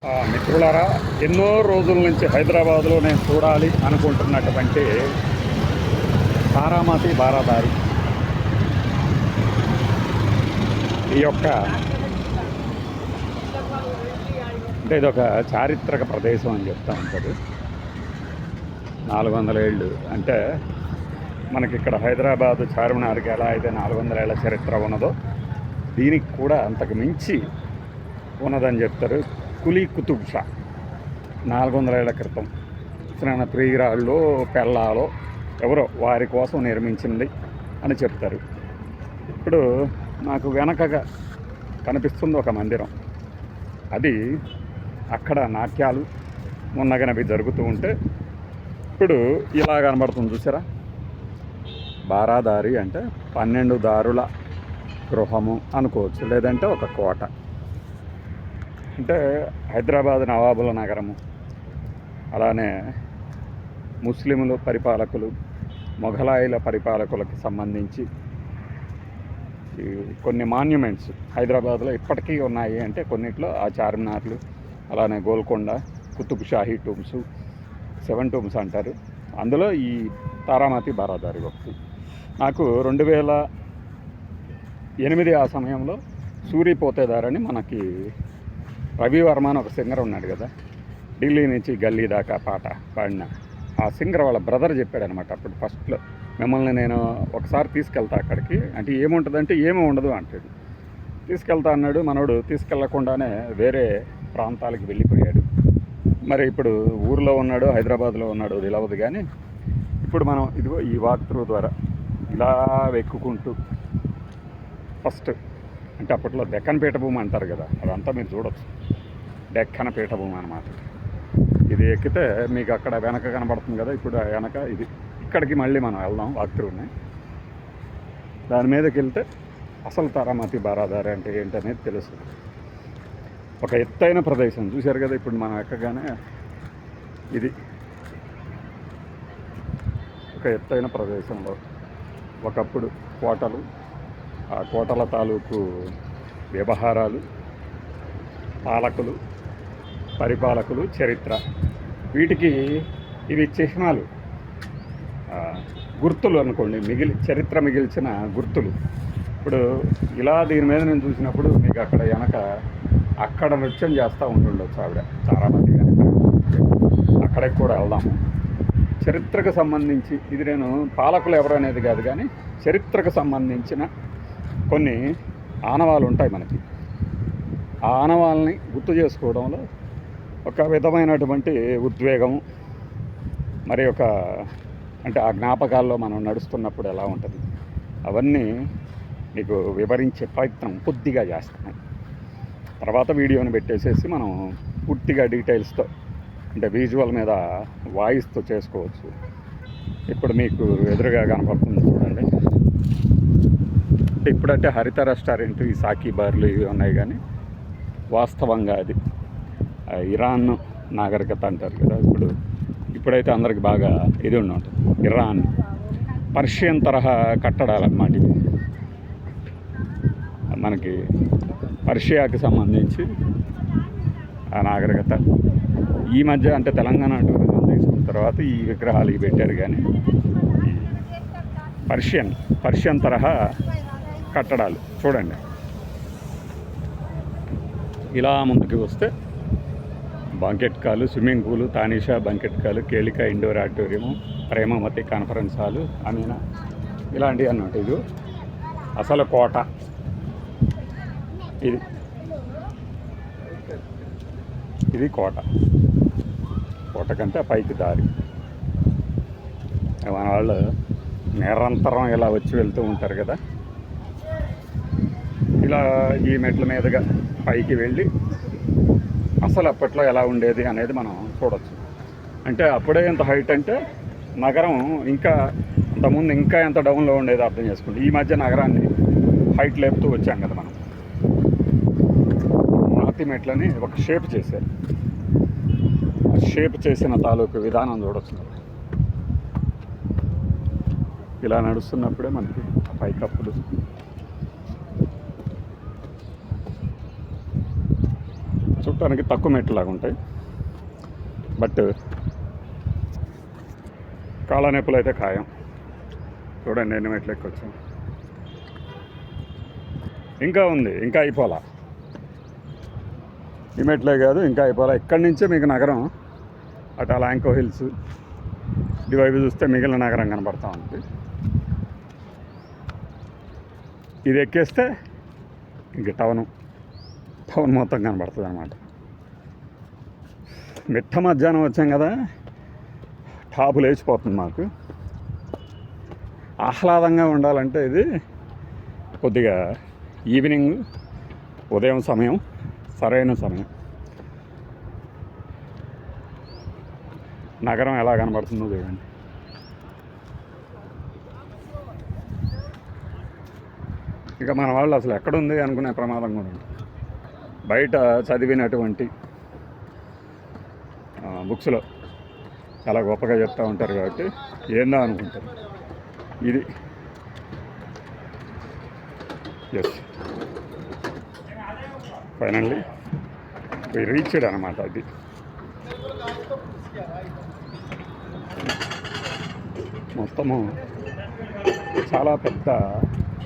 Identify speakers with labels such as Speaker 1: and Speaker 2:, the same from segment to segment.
Speaker 1: మిత్రులారా, ఎన్నో రోజుల నుంచి హైదరాబాద్లో నేను చూడాలి అనుకుంటున్నటువంటి తారామతి బారాదారి ఈ యొక్క అంటే ఇదొక చారిత్రక ప్రదేశం అని చెప్తా ఉంటుంది. 400 ఏళ్ళు అంటే మనకి ఇక్కడ హైదరాబాదు చార్మినార్కి ఎలా అయితే 400 ఏళ్ల చరిత్ర ఉన్నదో దీనికి కూడా అంతకు మించి ఉన్నదని చెప్తారు. కులీ కుతుబ్ షా 400 ఏళ్ల క్రితం స్నాన ప్రియురాళ్ళు పెళ్ళాలో ఎవరో వారి కోసం నిర్మించింది అని చెప్తారు. ఇప్పుడు నాకు వెనకగా కనిపిస్తుంది ఒక మందిరం. అది అక్కడ నాట్యాలు మున్నగనవి జరుగుతూ ఉంటే ఇప్పుడు ఇలా కనబడుతుంది చూసారా. బారాదారి అంటే 12 దారుల గృహము అనుకోవచ్చు, లేదంటే ఒక కోట. అంటే హైదరాబాద్ నవాబుల నగరము, అలానే ముస్లింలు పరిపాలకులు, మొఘలాయిల పరిపాలకులకు సంబంధించి కొన్ని మాన్యుమెంట్స్ హైదరాబాద్లో ఇప్పటికీ ఉన్నాయి. అంటే కొన్నిట్లో ఆ చార్మినార్లు, అలానే గోల్కొండ, కుతుబ్ షాహీ టూమ్స్, 7 టూమ్స్ అంటారు. అందులో ఈ తారామతి బారాదారి ఒకటి. నాకు 2008 ఆ సమయంలో సూరి పోతేదారని మనకి రవివర్మ అని ఒక సింగర్ ఉన్నాడు కదా, ఢిల్లీ నుంచి గల్లీ దాకా పాట పాడిన ఆ సింగర్ వాళ్ళ బ్రదర్ చెప్పాడనమాట. అప్పుడు ఫస్ట్లో మిమ్మల్ని నేను ఒకసారి తీసుకెళ్తా అక్కడికి. అంటే ఏముంటుందంటే ఏమీ ఉండదు అంటాడు. తీసుకెళ్తా అన్నాడు. మనోడు తీసుకెళ్లకుండానే వేరే ప్రాంతాలకు వెళ్ళిపోయాడు. మరి ఇప్పుడు ఊర్లో ఉన్నాడు, హైదరాబాద్లో ఉన్నాడు తెలియదు. కానీ ఇప్పుడు మనం ఇదిగో ఈ వాక్ త్రూ ద్వారా ఇలా వెక్కుకుంటూ ఫస్ట్ అంటే అప్పట్లో డెక్కన్ పీఠభూమి అంటారు కదా, అదంతా మీరు చూడొచ్చు. డెక్కన పీఠభూమి అన్నమాట. ఇది ఎక్కితే మీకు అక్కడ వెనక కనబడుతుంది కదా, ఇప్పుడు వెనక ఇది. ఇక్కడికి మళ్ళీ మనం వెళ్దాం వాక్ త్రూని. దాని మీదకి వెళ్తే అసలు తారామతి బారాదారి అంటే ఏంటనేది తెలుస్తుంది. ఒక ఎత్తైన ప్రదేశం చూశారు కదా. ఇప్పుడు మనం ఎక్కగానే ఇది ఒక ఎత్తైన ప్రదేశంలో ఒకప్పుడు కోటలు, ఆ కోటల తాలూకు వ్యవహారాలు, పాలకులు, పరిపాలకులు, చరిత్ర, వీటికి ఇవి చిహ్నాలు, గుర్తులు అనుకోండి. చరిత్ర మిగిల్చిన గుర్తులు. ఇప్పుడు ఇలా దీని మీద నేను చూసినప్పుడు మీకు అక్కడ వెనక అక్కడ నృత్యం చేస్తూ ఉంటుండొచ్చు ఆవిడ తారామతి గారి. అక్కడికి కూడా వెళ్దాము. చరిత్రకు సంబంధించి ఇది నేను పాలకులు ఎవరు అనేది కాదు, కానీ చరిత్రకు సంబంధించిన కొన్ని ఆనవాళ్ళు ఉంటాయి మనకి. ఆ ఆనవాళ్ళని గుర్తు చేసుకోవడంలో ఒక విధమైనటువంటి ఉద్వేగము, మరి ఒక అంటే ఆ జ్ఞాపకాల్లో మనం నడుస్తున్నప్పుడు ఎలా ఉంటుంది అవన్నీ మీకు వివరించే ప్రయత్నం కొద్దిగా చేస్తాను. తర్వాత వీడియోని పెట్టేసేసి మనం పూర్తిగా డీటెయిల్స్తో అంటే విజువల్ మీద వాయిస్తో చేసుకోవచ్చు. ఇప్పుడు మీకు ఎదురుగా కనపడుతుంది చూడండి. అంటే ఇప్పుడంటే హరిత రెస్టారెంట్, ఈ సాకి బార్లు ఇవి ఉన్నాయి. కానీ వాస్తవంగా అది ఇరాన్ నాగరికత అంటారు కదా. ఇప్పుడైతే అందరికి బాగా ఇది ఉంటుంది. ఇరాన్ పర్షియన్ తరహా కట్టడాలన్నమాట ఇవి. మనకి పర్షియాకి సంబంధించి ఆ నాగరికత ఈ మధ్య అంటే తెలంగాణ టూరిజం తీసుకున్న తర్వాత ఈ విగ్రహాలు ఇవి పెట్టారు. కానీ పర్షియన్ తరహా కట్టడాలు చూడండి. ఇలా ముందుకు వస్తే banquet hall, swimming pool, Tanisha banquet hall, Kelika indoor auditorium, Premamati conference hall, Amina, ఇలాంటివి అన్నమాట. ఇది అసలు కోట. ఇది కోట కంటే పైకి దారి. మన వాళ్ళు నిరంతరం ఇలా వచ్చి వెళ్తూ ఉంటారు కదా. ఇలా ఈ మెట్ల మీదుగా పైకి వెళ్ళి అసలు అప్పట్లో ఎలా ఉండేది అనేది మనం చూడవచ్చు. అంటే అప్పుడే ఎంత హైట్ అంటే నగరం ఇంకా అంతకుముందు ఇంకా ఎంత డౌన్లో ఉండేది అర్థం చేసుకోండి. ఈ మధ్య నగరాన్ని హైట్ లేపుతూ వచ్చాం కదా మనం. మాతి మెట్లని ఒక షేప్ చేశారు. ఆ షేప్ చేసిన తాలూకు విధానం చూడవచ్చు. ఇలా నడుస్తున్నప్పుడే మనకి పైకప్పులు చుట్టూ మొత్తానికి తక్కువ మెట్లులాగా ఉంటాయి. బట్ కాళ్ళ నొప్పులు అయితే ఖాయం. చూడండి ఎన్ని మెట్లు ఎక్కొచ్చాం. ఇంకా ఉంది, ఇంకా అయిపోలా. ఈ మెట్లే కాదు, ఇంకా అయిపోలా. ఇక్కడి నుంచే మీకు నగరం, అటు ఆ ల్యాంకో హిల్స్ ఇటువైపు చూస్తే మిగిలిన నగరం కనబడతా ఉంటుంది. ఇది ఎక్కేస్తే ఇంక టౌన్ మొత్తం కనబడుతుంది అన్నమాట. మిట్ట మధ్యాహ్నం వచ్చాం కదా, టాపు లేచిపోతుంది మాకు. ఆహ్లాదంగా ఉండాలంటే ఇది కొద్దిగా ఈవినింగ్, ఉదయం సమయం సరైన సమయం. నగరం ఎలా కనబడుతుందో చూడండి. ఇక మన వాళ్ళు అసలు ఎక్కడుంది అనుకునే ప్రమాదం కూడా ఉంది. బయట చదివినటువంటి బుక్స్లో చాలా గొప్పగా చెప్తూ ఉంటారు కాబట్టి ఏందా అనుకుంటారు. ఇది ఎస్, ఫైనల్లీ రీచ్డ్ అనమాట. అది మొత్తము చాలా పెద్ద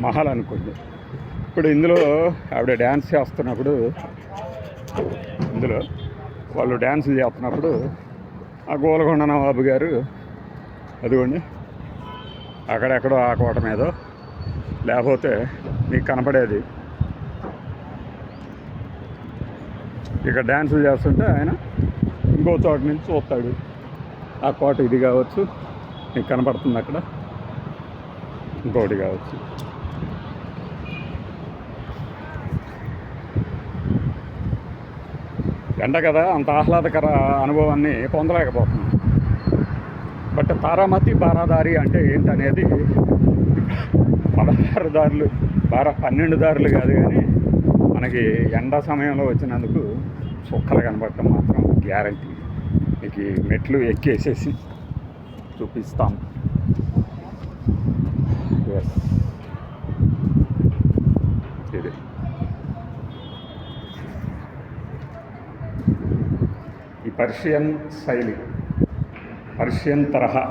Speaker 1: మహల్ అనుకోండి. ఇప్పుడు ఇందులో ఆవిడ డ్యాన్స్ చేస్తున్నప్పుడు, ఇందులో వాళ్ళు డ్యాన్సులు చేస్తున్నప్పుడు ఆ గోల్కొండ నవాబు గారు అదిగోండి అక్కడెక్కడో ఆ కోట మీదో లేకపోతే మీకు కనపడేది ఇక డ్యాన్సులు చేస్తుంటే ఆయన ఇంకో చోట నుంచి చూస్తాడు. ఆ కోట ఇది కావచ్చు, మీకు కనపడుతుంది అక్కడ ఇంకోటి కావచ్చు. ఎండ కదా, అంత ఆహ్లాదకర అనుభవాన్ని పొందలేకపోతున్నాం. బట్ తారామతి బారాదారి అంటే ఏంటనేది 16 దారులు 12 దారులు కాదు, కానీ మనకి ఎండ సమయంలో వచ్చినందుకు చుక్కలు కనబడటం మాత్రం గ్యారంటీ. మీకు మెట్లు ఎక్కేసేసి చూపిస్తాం. ఇది ఈ పర్షియన్ శైలి, పర్షియన్ తరహా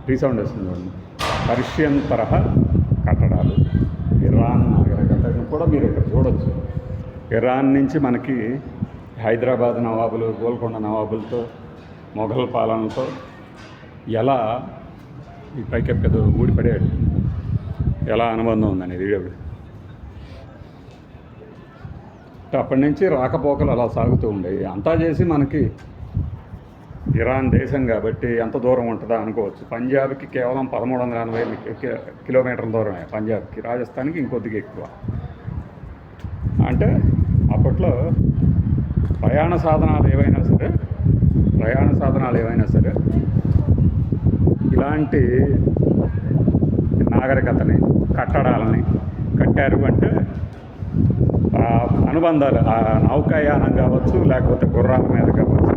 Speaker 1: రీసౌండ్ వస్తుంది. పర్షియన్ తరహా కట్టడాలు, ఇరాన్ నాగరికతను కూడా మీరు ఇక్కడ చూడవచ్చు. ఇరాన్ నుంచి మనకి హైదరాబాద్ నవాబులు, గోల్కొండ నవాబులతో, మొఘల్ పాలనతో ఎలా ఈ పైకెక్కదు ఊడిపడేది, ఎలా అనుబంధం ఉందనేది అప్పటి నుంచి రాకపోకలు అలా సాగుతూ ఉండేవి. అంతా చేసి మనకి ఇరాన్ దేశం కాబట్టి ఎంత దూరం ఉంటుందా అనుకోవచ్చు. పంజాబ్కి కేవలం 1380 కిలోమీటర్ల దూరమే పంజాబ్కి, రాజస్థాన్కి ఇంకొద్దిగా ఎక్కువ. అంటే అప్పట్లో ప్రయాణ సాధనాలు ఏవైనా సరే ఇలాంటి నాగరికతని, కట్టడాలని కట్టారు అంటే అనుబంధాలు, ఆ నౌకాయానం కావచ్చు, లేకపోతే గుర్రాల మీద కావచ్చు,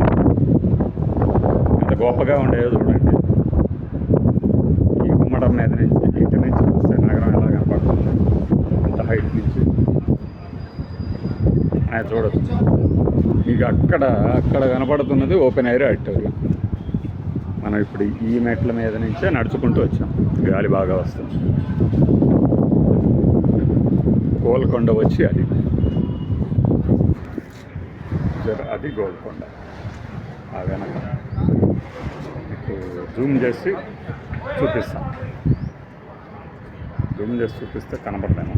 Speaker 1: ఎంత గొప్పగా ఉండేదో చూడండి. ఈ గుమ్మడం మీద నుంచి, ఇంటి నుంచి చూస్తే నగరం ఎలా కనపడుతుంది అంత హైట్ నుంచి అది చూడవచ్చు. మీకు అక్కడ కనపడుతున్నది ఓపెన్ ఎయిర్ అట్టోరియం. మనం ఇప్పుడు ఈ మెట్ల మీద నుంచే నడుచుకుంటూ వచ్చాం. గాలి బాగా వస్తుంది. గోల్కొండ వచ్చి అది గోల్కొండ. ఆ వెనక మీకు జూమ్ చేసి చూపిస్తే కనపడలేము.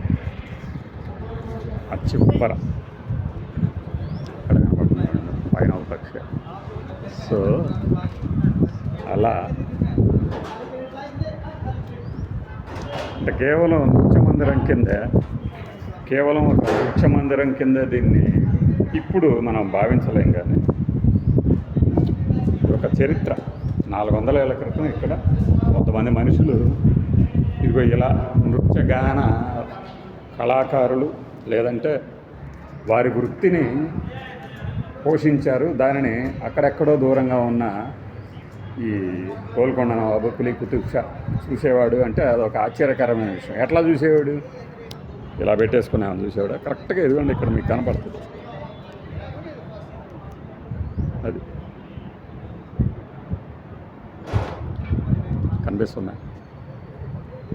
Speaker 1: అచ్చి ఉప్పర అక్కడ కనపడుతున్నాడు పైన ఒక పక్ష. సో అలా అంటే కేవలం ఒక నృత్య మందిరం కింద దీన్ని ఇప్పుడు మనం భావించలేం. కానీ ఒక చరిత్ర 400 ఏళ్ల క్రితం ఇక్కడ కొంతమంది మనుషులు ఇదిగో ఇలా నృత్యగాన కళాకారులు లేదంటే వారి వృత్తిని పోషించారు. దానిని అక్కడెక్కడో దూరంగా ఉన్న ఈ గోల్కొండ నవాబు కులీ కుతుబ్ షా చూసేవాడు. అంటే అదొక ఆశ్చర్యకరమైన విషయం. ఎట్లా చూసేవాడు? ఇలా పెట్టేసుకునేవాడు చూసేవాడు. కరెక్ట్గా ఎదుగుండి ఇక్కడ మీకు కనపడుతుంది. అది కనిపిస్తున్నాయి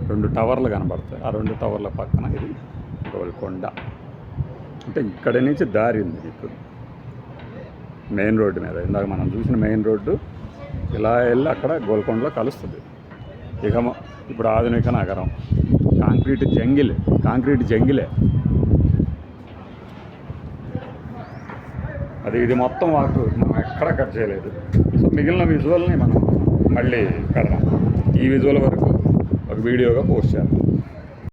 Speaker 1: 2 టవర్లు కనబడతాయి. ఆ 2 టవర్ల పక్కన ఇది గోల్కొండ. అంటే ఇక్కడి నుంచి దారి ఉంది మీకు మెయిన్ రోడ్డు మీద. ఇందాక మనం చూసిన మెయిన్ రోడ్డు ఇలా వెళ్ళి అక్కడ గోల్కొండలో కలుస్తుంది. ఇక ఇప్పుడు ఆధునిక నగరం కాంక్రీట్ జంగిలే అది. ఇది మొత్తం వాకు మనం ఎక్కడ కట్ చేయలేదు. సో మిగిలిన విజువల్ని మనం మళ్ళీ పెడదాం. ఈ విజువల్ వరకు ఒక వీడియోగా పోస్ట్ చేద్దాం.